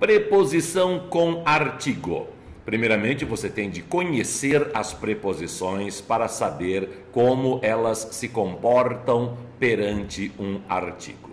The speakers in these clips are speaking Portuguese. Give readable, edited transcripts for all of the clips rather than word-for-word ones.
Preposição com artigo. Primeiramente, você tem de conhecer as preposições para saber como elas se comportam perante um artigo.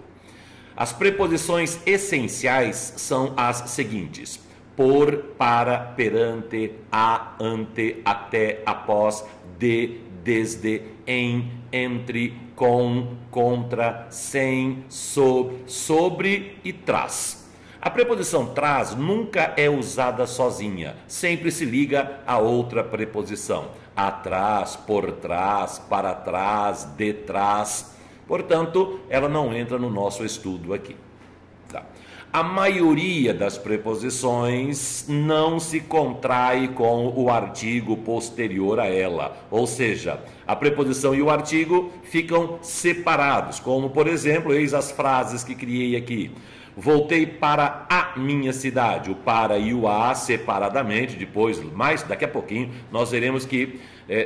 As preposições essenciais são as seguintes: por, para, perante, a, ante, até, após, de, desde, em, entre, com, contra, sem, sob, sobre e tras. A preposição traz nunca é usada sozinha, sempre se liga a outra preposição. Atrás, por trás, para trás, detrás. Portanto, ela não entra no nosso estudo aqui. Tá. A maioria das preposições não se contrai com o artigo posterior a ela, ou seja, a preposição e o artigo ficam separados, como por exemplo, eis as frases que criei aqui. Voltei para a minha cidade. O para e o a separadamente, depois, mais daqui a pouquinho, nós veremos que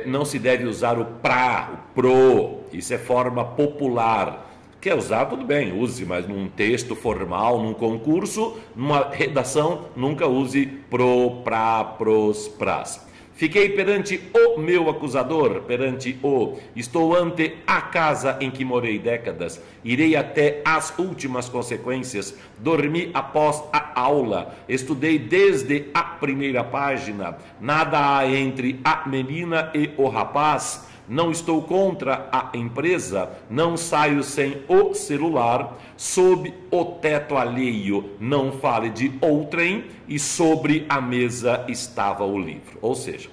não se deve usar o pra, o pro, isso é forma popular. Quer usar, tudo bem, use, mas num texto formal, num concurso, numa redação, nunca use pro, pra, pros, pras. Fiquei perante o meu acusador, perante o. Estou ante a casa em que morei décadas. Irei até as últimas consequências. Dormi após a aula. Estudei desde a primeira página. Nada há entre a menina e o rapaz. Não estou contra a empresa, não saio sem o celular, sob o teto alheio não fale de outrem e sobre a mesa estava o livro. Ou seja,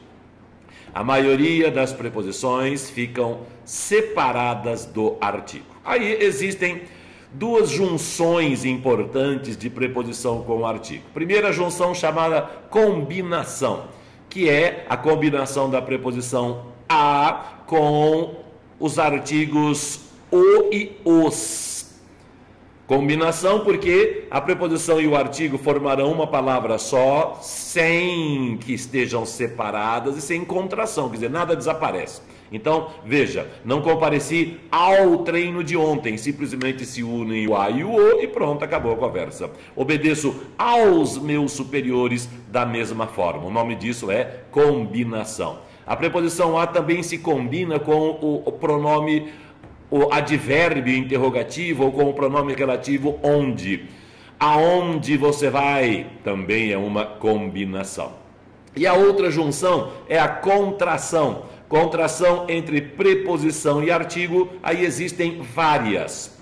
a maioria das preposições ficam separadas do artigo. Aí existem duas junções importantes de preposição com o artigo. Primeira junção chamada combinação, que é a combinação da preposição a com os artigos o e os. Combinação porque a preposição e o artigo formarão uma palavra só, sem que estejam separadas e sem contração, quer dizer, nada desaparece. Então, veja, não compareci ao treino de ontem, simplesmente se unem o a e o o e pronto, acabou a conversa. Obedeço aos meus superiores da mesma forma. O nome disso é combinação. A preposição a também se combina com o pronome, o advérbio interrogativo ou com o pronome relativo onde. Aonde você vai também é uma combinação. E a outra junção é a contração. Contração entre preposição e artigo, aí existem várias.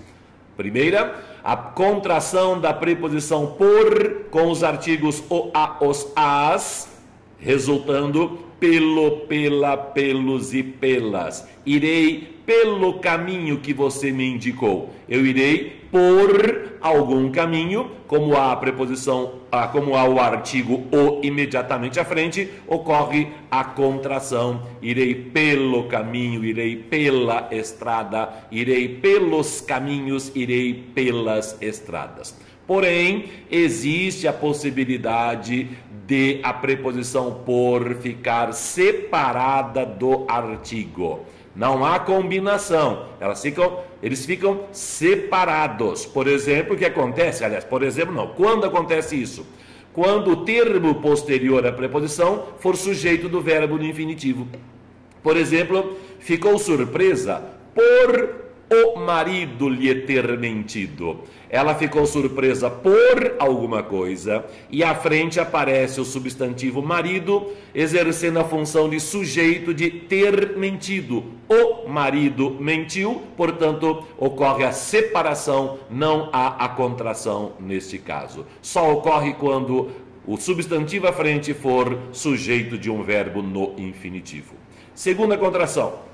Primeira, a contração da preposição por com os artigos o, a, os, as, resultando pelo, pela, pelos e pelas. Irei pelo caminho que você me indicou. Eu irei por algum caminho, como há a preposição, como há o artigo o imediatamente à frente, ocorre a contração. Irei pelo caminho, irei pela estrada, irei pelos caminhos, irei pelas estradas. Porém, existe a possibilidade de a preposição por ficar separada do artigo. Não há combinação, eles ficam separados. Por exemplo, o que acontece? Aliás, por exemplo, não. Quando acontece isso? Quando o termo posterior à preposição for sujeito do verbo no infinitivo. Por exemplo, ficou surpresa por o marido lhe ter mentido. Ela ficou surpresa por alguma coisa e à frente aparece o substantivo marido, exercendo a função de sujeito de ter mentido. O marido mentiu, portanto, ocorre a separação, não há a contração neste caso. Só ocorre quando o substantivo à frente for sujeito de um verbo no infinitivo. Segunda contração.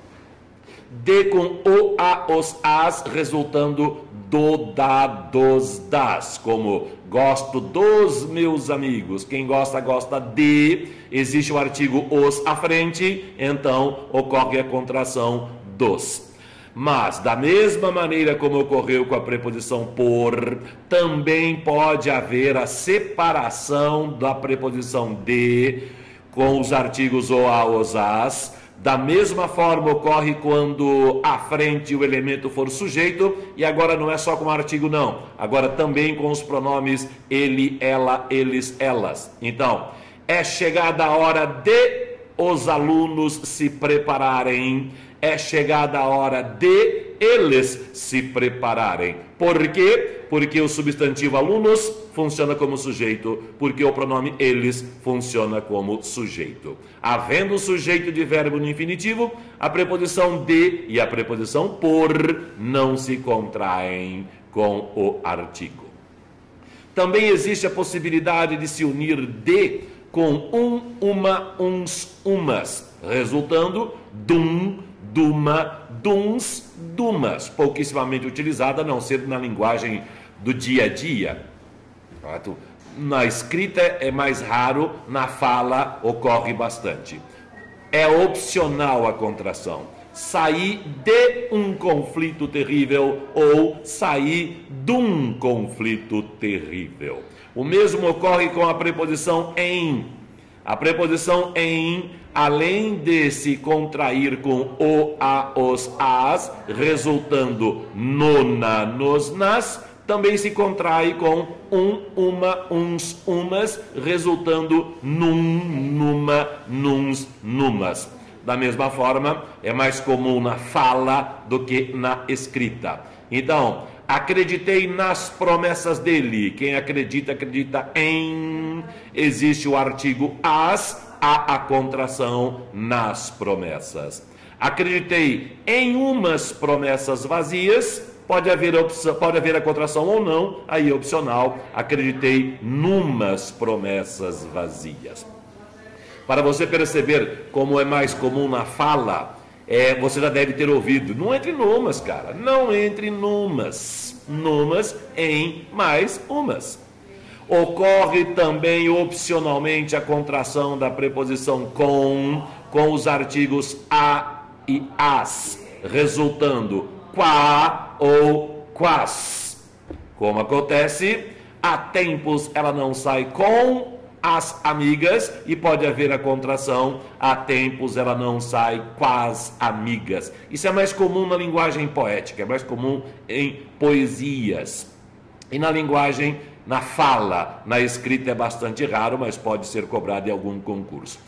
De com o, a, os, as, resultando do, da, dos, das. Como gosto dos meus amigos. Quem gosta, gosta de. Existe o artigo os à frente, então ocorre a contração dos. Mas, da mesma maneira como ocorreu com a preposição por, também pode haver a separação da preposição de com os artigos o, a, os, as, Da mesma forma ocorre quando à frente o elemento for sujeito, e agora não é só com o artigo não, agora também com os pronomes ele, ela, eles, elas. Então, é chegada a hora de os alunos se prepararem, é chegada a hora de eles se prepararem. Por quê? Porque o substantivo alunos funciona como sujeito, porque o pronome eles funciona como sujeito. Havendo o sujeito de verbo no infinitivo, a preposição de e a preposição por não se contraem com o artigo. Também existe a possibilidade de se unir de com uma, uns, umas, resultando dum, duma, duns, dumas, pouquíssimamente utilizada, a não ser na linguagem do dia a dia. Na escrita é mais raro, na fala ocorre bastante. É opcional a contração. Sair de um conflito terrível ou sair de um conflito terrível. O mesmo ocorre com a preposição em. A preposição em, além de se contrair com o, a, os, as, resultando no, na, nos, nas, também se contrai com uma, uns, umas, resultando num, numa, nuns, numas. Da mesma forma, é mais comum na fala do que na escrita. Então, acreditei nas promessas dele. Quem acredita, acredita em. Existe o artigo as, há a contração nas promessas. Acreditei em umas promessas vazias. Pode haver a contração ou não, aí é opcional. Acreditei numas promessas vazias. Para você perceber como é mais comum na fala, você já deve ter ouvido. Não entre numas, cara. Não entre numas. Numas em mais umas. Ocorre também opcionalmente a contração da preposição com os artigos a e as, resultando quá ou quás. Como acontece, há tempos ela não sai com as amigas e pode haver a contração, há tempos ela não sai com as amigas. Isso é mais comum na linguagem poética, é mais comum em poesias. E na linguagem, na fala, na escrita é bastante raro, mas pode ser cobrado em algum concurso.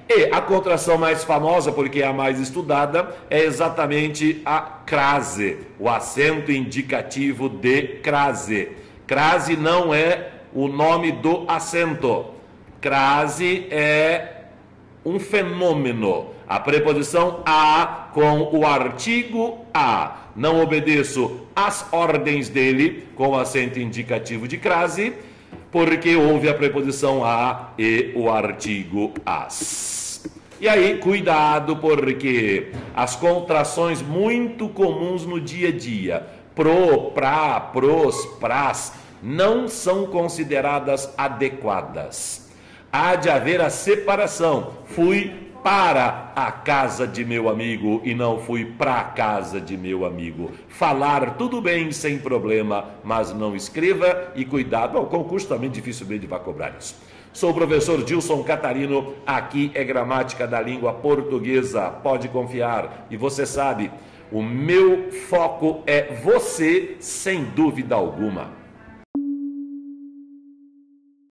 E a contração mais famosa, porque é a mais estudada, é exatamente a crase, o acento indicativo de crase. Crase não é o nome do acento. Crase é um fenômeno. A preposição a com o artigo a. Não obedeço às ordens dele com o acento indicativo de crase, porque houve a preposição a e o artigo as. E aí, cuidado, porque as contrações muito comuns no dia a dia, pro, pra, pros, pras, não são consideradas adequadas. Há de haver a separação. Fui para a casa de meu amigo e não fui para a casa de meu amigo. Falar tudo bem, sem problema, mas não escreva e cuidado. O concurso também dificilmente vai cobrar isso. Sou o professor Dilson Catarino, aqui é Gramática da Língua Portuguesa, pode confiar. E você sabe, o meu foco é você, sem dúvida alguma.